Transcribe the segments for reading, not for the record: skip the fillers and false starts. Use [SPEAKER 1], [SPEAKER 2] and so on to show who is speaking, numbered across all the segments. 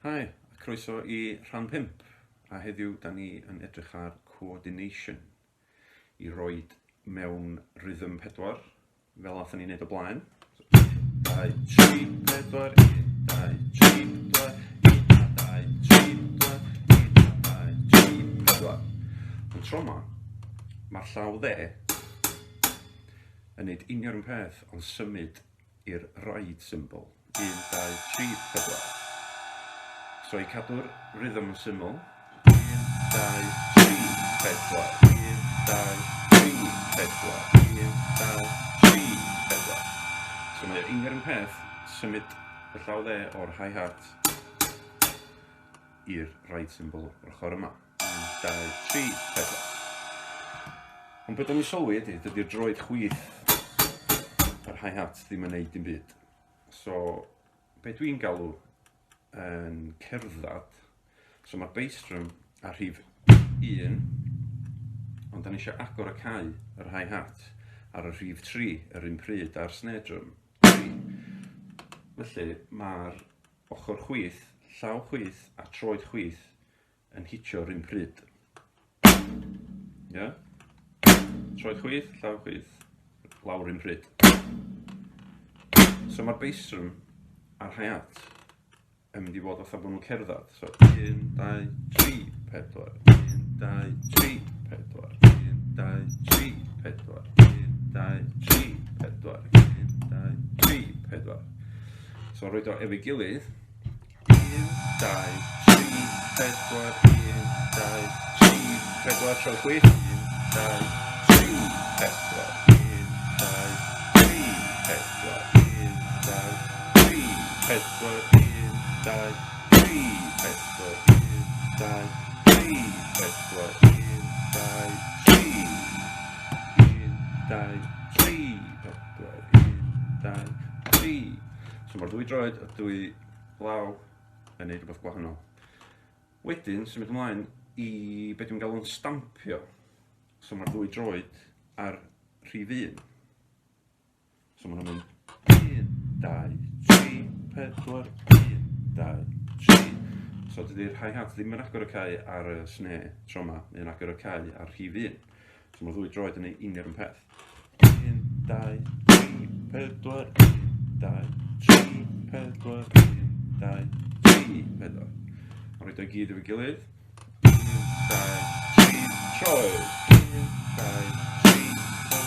[SPEAKER 1] Hai, croeso i rhan 5, a heddiw da ni yn edrych ar coordination i roed mewn rhythm 4, fel athyn ni'n neud o blaen. 2, 3, 4, 1, 2, 3, 4, 1, 2, 3, 4, 1, 2, 3, 4. Ond tro yma, mae'r llaw dde yn neud union yn peth ond symud i'r ride symbol. 1, 2, 3, 4. So i cadw'r rhythm yn syml, 1, 2, 3, 4, 1, 2, 3, 4, 1, 2, 3, 4. So mae'r union yn peth symud y llaw dde o'r hi-hat i'r ride symbol o'r ochr yma. 1, 2, 3, 4. Ond beth o'n i'n sylwi ydy, dydy'r droed chwith yr hi-hat ddim yn neud dim byd. So, be dwi'n galw yn cerddad, so mae'r bass drum ar rhif 1, ond da ni eisiau agor y cau yr hi-hat ar y rhif 3 yr un pryd a'r snare drum 3. Felly mae'r ochr chwith, llaw chwith a troed chwith yn hitio yr un pryd. Yeah? Troed chwith, llaw chwith, lawr un pryd. So mae'r bass drum a'r hi-hat yn mynd i fod fatha bod nhw'n cerddad. So 1, 2, 3, 4, 1, 2, 3, 4, 1, 2, 3, 4, 1, 2, 3, 4, 1, 2, 3, 4. So roed o efo'i gilydd. 1, 2, 3, 4, 1, 2, 3, 4, tro chwith. 1, 2, 3, 4, 1, 2, 3, 4, 1, 2, 3, 4, 1, 2, 3, 4, 1, 2, 3, 4, 1, 2, 3, 1, 2, 3, 4, 1, 2, 3. So mae'r dwy droed a dwy law yn neud rhywbeth gwahanol. Wedyn, symud ymlaen i beth dwi'n galw'n stampio. So mae'r dwy droed ar rhif 1. So maen nhw'n mynd 1, 2, 3, 4, 1, 2, 3. So dydy'r hi-hat ddim yn agor y cau ar y snare tro yma, mae'n agor y cau ar rhif 1. So mae'r ddwy droed yn ei union yn peth. 1, 2, 3, 4, 1, 2, 3, 4, 1, 2, 3, 4. Mae'n rhaid o'i gyd efo'i gilydd. 1, 2, 3, troed. 1, 2, 3,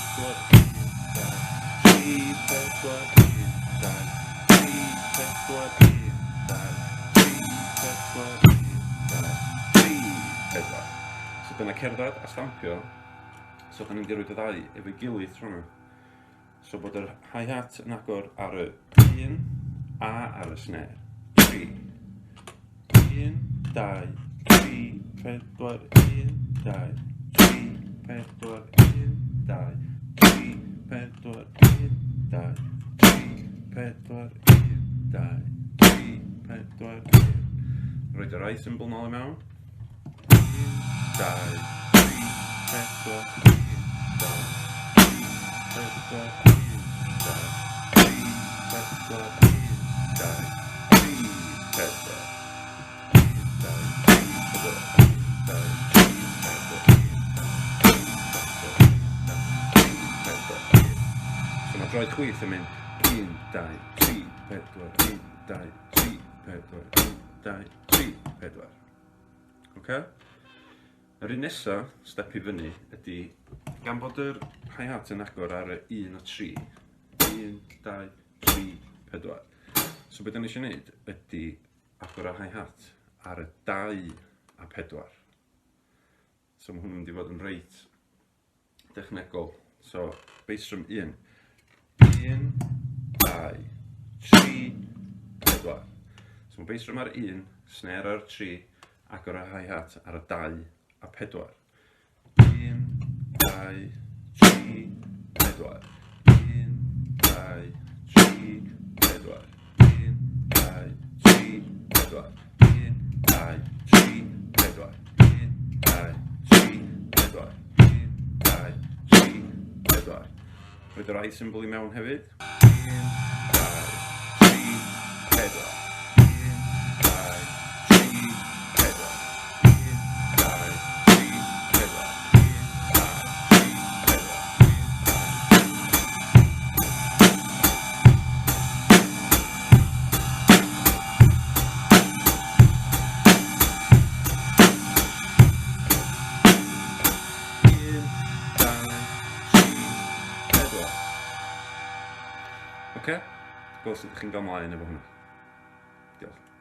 [SPEAKER 1] 4, 1, 2, 3, 4, 1, 2, 3, 4, 1, 2, 3, 4. So dyna cerddad a stampio. So da ni'n gyrwyd y ddau efo'i gilydd tro yma. So bod yr hi-hat yn agor ar y 1 a ar y snare 3. 1, 2, 3, 4, 1, 2, 3, 4, 1, 2, 3, 4, 1, 2, 3, 4, 1, 2, 3, 4, 1. Roed yr I symbol nôl i mewn. 1, 2, 3, 4, 1, 2, 3, 4, 1, 2, 3, 4, 1, 2, 3, 4. So mae droed chwith yn mynd 1, 2, 3, 4, 1, 2, 3, 4, 1, 2, 3, 4. OK? Yr un nesa, step i fyny, ydy gan bod yr hi-hat yn agor ar y 1 a 3. 1, 2, 3, 4. So beth da ni eisiau gwneud ydy agor y hi-hat ar y 2 a 4. So mae hwnnw'n mynd i fod yn reit dechnegol. So, bass drum 1. 1, 2, 3, 4. So mae bass drum ar 1, snare ar 3, agor y hi-hat ar y 2 a 4. 1, 2, 3, 4. 1, 2, 3, 4. 1, 2, 3, 4. 1, 2, 3, 4. 1, 2, 3, 4. 1, 2, 3, 4. Roedd yr I symbol i mewn hefyd. 1, 2, 3, 4. 1, 2, Oce? Gweld sut ydych chi'n gael mlaen efo hwnna. Diolch.